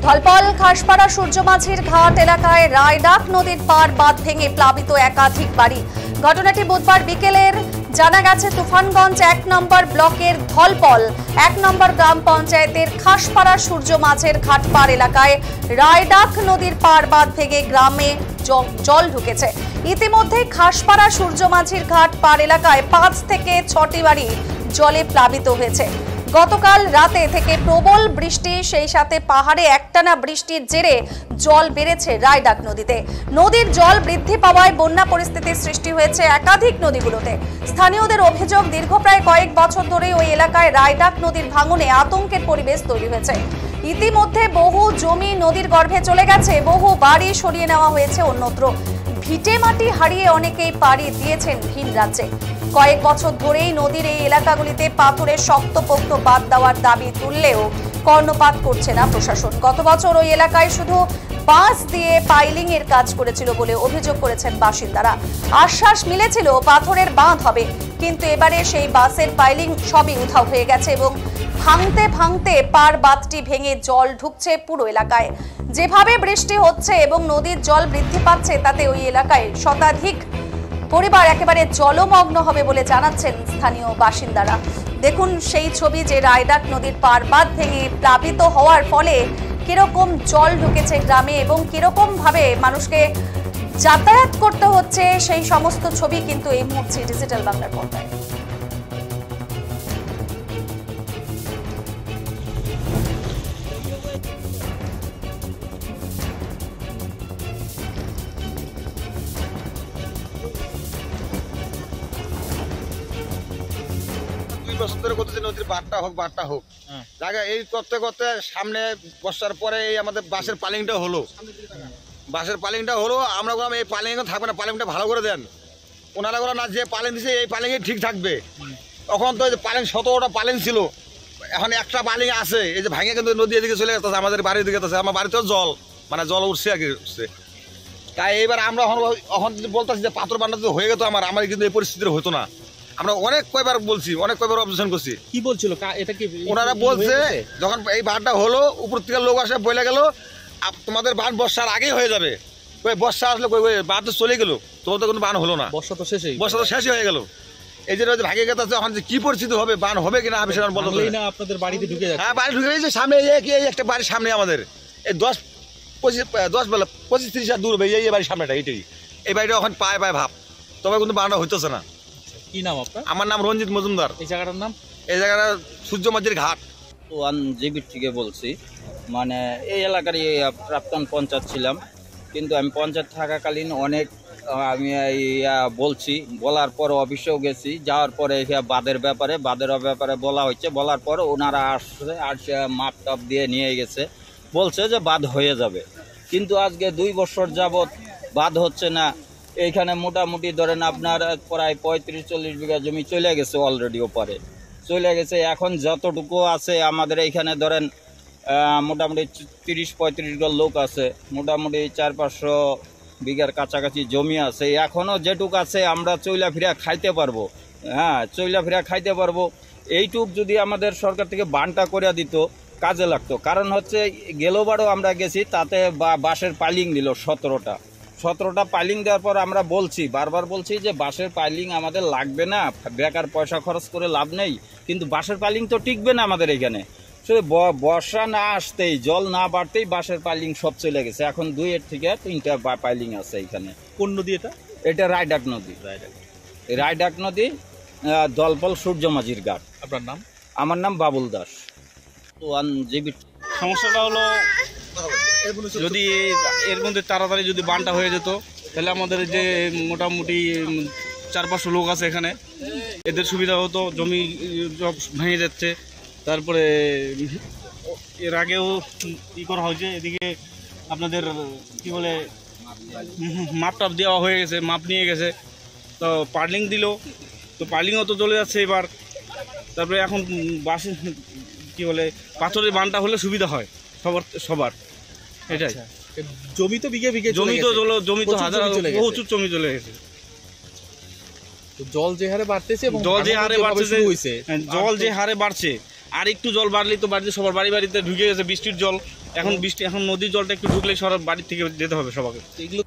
ধলপল খাসপাড়া সূর্যমাঝির ঘাট এলাকায় রায়ডাক নদীর পার বাঁধ ভেঙে প্লাবিত একাধিক বাড়ি। ঘটনাটি বুধবার বিকেলের জানা গেছে তুফানগঞ্জ ১ নম্বর ব্লকের ধলপল ১ নম্বর গ্রাম পঞ্চায়েতের খাসপাড়া সূর্যমাঝের ঘাটপাড় এলাকায় রায়ডাক নদীর পার বাঁধ ভেঙে গ্রামে জল ঢুকেছে। ইতিমধ্যে খাসপাড়া সূর্যমাঝির ঘাট পার এলাকায় ৫ থেকে ৬টি বাড়ি জলে প্লাবিত হয়েছে। গতকাল রাতে থেকে প্রবল বৃষ্টি, সেই সাথে পাহাড়ে একটানা বৃষ্টির জেরে জল বেড়েছে রায়ডাক নদীতে। নদীর জল বৃদ্ধি পাওয়ায় বন্যা পরিস্থিতির সৃষ্টি হয়েছে একাধিক নদীগুলোতে। স্থানীয়দের অভিযোগ, দীর্ঘ প্রায় কয়েক বছর ধরে ওই এলাকায় রায়ডাক নদীর ভাঙনে আতঙ্কের পরিবেশ তৈরি হয়েছে। ইতিমধ্যে বহু জমি নদীর গর্ভে চলে গেছে, বহু বাড়ি সরিয়ে নেওয়া হয়েছে অন্যত্র। ভিটে মাটি হারিয়ে অনেকেই পাড়ি দিয়েছেন ভিন রাজ্যে। কয়েক বছর ধরেই নদীর এই এলাকাগুলিতে পাথরের শক্তপোক্ত বাঁধ দেওয়ার দাবি তুললেও কর্ণপাত করছে না প্রশাসন। গত বছর ওই এলাকায় শুধু বাঁশ দিয়ে পাইলিং এর কাজ করেছিল বলে অভিযোগ করেছেন বাসিন্দারা। আশ্বাস মিলেছিল পাথরের বাঁধ হবে, কিন্তু এবারে সেই বাঁশের পাইলিং সবই উধাও হয়ে গেছে এবং ভাঙতে ভাঙতে পার বাঁধটি ভেঙে জল ঢুকছে পুরো এলাকায়। যেভাবে বৃষ্টি হচ্ছে এবং নদীর জল বৃদ্ধি পাচ্ছে, তাতে ওই এলাকায় শতাধিক পরিবার একেবারে জলমগ্ন হবে বলে জানাচ্ছেন স্থানীয় বাসিন্দারা। দেখুন সেই ছবি, যে রায়ডাক নদীর পার বাঁধ ভেঙে প্লাবিত হওয়ার ফলে কিরকম জল ঢুকেছে গ্রামে এবং কিরকম ভাবে মানুষকে যাতায়াত করতে হচ্ছে, সেই সমস্ত ছবি কিন্তু এই মুহূর্তে ডিজিটাল বাংলার পর্দায়। নদীর বাঁধটা হোক জায়গা এই করতে করতে সামনে বর্ষার পরে এই আমাদের বাঁশের পালিংটা হলো, আমরা বললাম এই পালিং থাকবে না, পালিংটা ভালো করে দেন। ওনারা বলো না, যে পালিং দিছে এই পালিংই ঠিক থাকবে। তখন তো পালিং ১৭টা পালিং ছিল, এখন একটা পালিং আছে, এই যে ভাঙে কিন্তু নদী এদিকে চলে গেছে, আমাদের বাড়ির দিকে গেছে, আমার বাড়িতেও জল জল উঠছে আর কি উঠছে। তাই এইবার আমরা এখন বলতেছি যে পাথর বান্না তো হয়ে গেত আমার কিন্তু এই পরিস্থিতি হতো না। আমরা অনেক কয়বার বলছি, অনেক কয়বার অবজেকশন করছি। কি বলছিল এটা কি ওনারা বলছে, যখন এই বাঁধটা হলো উপর থেকে লোক আসে বলে গেল তোমাদের বাঁধ বর্ষার আগেই হয়ে যাবে। বর্ষা আসলে বাঁধ তো চলে গেল, তোমাদের কোনো বান হলো না, বর্ষা তো শেষই হয়ে গেল। এই যে ভাগে গেছে, এখন যে কি পরিস্থিতি হবে, বান হবে কিনা হবে সেটা বলতে না। আপনাদের বাড়িতে ঢুকে যাচ্ছে? হ্যাঁ, বাড়ি ঢুকে গেছে। সামনে এই একটা বাড়ির সামনে আমাদের এই 10-25-30 হাত দূর এই বাড়ির সামনেটা, এইটাই এই বাড়িটা এখন পায় ভাব, তবে কিন্তু বানটা হইতেছে না। কি নাম আপনার? আমার নাম রঞ্জিত মজুমদার। এই জায়গাটার নাম? এই জায়গাটা সূর্যমাঝির ঘাট। জিবির থেকে বলছি, এই এলাকার প্রাক্তন পঞ্চায়েত ছিলাম, কিন্তু আমি পঞ্চায়েত থাকাকালীন অনেক আমি বলছি, বলার পর অফিসেও গেছি, যাওয়ার পরে বাঁধের ব্যাপারে বলা হয়েছে, বলার পর ওনারা আসছে মাপ টাপ দিয়ে নিয়ে গেছে, বলছে যে বাঁধ হয়ে যাবে। কিন্তু আজকে 2 বছর যাবৎ বাঁধ হচ্ছে না। এইখানে মোটামুটি ধরেন আপনার প্রায় 35-40 বিঘা জমি চলে গেছে, অলরেডি ওপারে চলে গেছে। এখন যতটুকু আছে আমাদের এইখানে ধরেন মোটামুটি 30-35 জন লোক আছে, মোটামুটি 400-500 বিঘার কাছাকাছি জমি আছে। এখনও যেটুক আছে আমরা চইলা ফিরা খাইতে পারবো, খাইতে পারবো। এইটুক যদি আমাদের সরকার থেকে বানটা করে দিত কাজে লাগতো। কারণ হচ্ছে গেলোবারও আমরা গেছি, তাতে বাঁশের পাইলিং দিল 17টা পাইলিং দেওয়ার পর আমরা বারবার বলছি যে বাঁশের পাইলিং আমাদের লাগবে না, বেকার পয়সা খরচ করে লাভ নেই। কিন্তু বাঁশের পাইলিং তো টিকবে না আমাদের এখানে। শুধু বর্ষা না আসতেই, জল না বাড়তেই বাঁশের পাইলিং সব চলে গেছে। এখন 2 থেকে 3টা পাইলিং আছে এখানে। কোন নদী এটা? এটা রায়ডাক নদী, দলপল সূর্যমাঝির ঘাট। আপনার নাম? আমার নাম বাবুল দাস। সমস্যাটা হলো, যদি এর মধ্যে তাড়াতাড়ি যদি বানটা হয়ে যেত, তাহলে আমাদের যে মোটামুটি 400-500 লোক আছে এখানে, এদের সুবিধা হতো। জমি সব ভেঙে যাচ্ছে। তারপরে এর আগেও ই করা হয়েছে, এদিকে আপনাদের কি বলে মাপ টাপ দেওয়া হয়ে গেছে, মাপ নিয়ে গেছে, তো পার্লিং দিল, তো পার্লিংও তো চলে যাচ্ছে এবার। তারপরে এখন বাসে কি বলে পাথরের বানটা হলে সুবিধা হয় সবার। এটাই। জমি তো বিঘে জমি তো হাজার প্রচুর জমি চলে গেছে। জল যে হারে বাড়তেছে, জল যে হারে বাড়ছে আর একটু জল বাড়লেই তো বাড়িতে সবার বাড়িতে ঢুকে গেছে বৃষ্টির জল। এখন নদীর জলটা একটু ঢুকলেই সবার বাড়ি থেকে যেতে হবে সবাইকে। এগুলো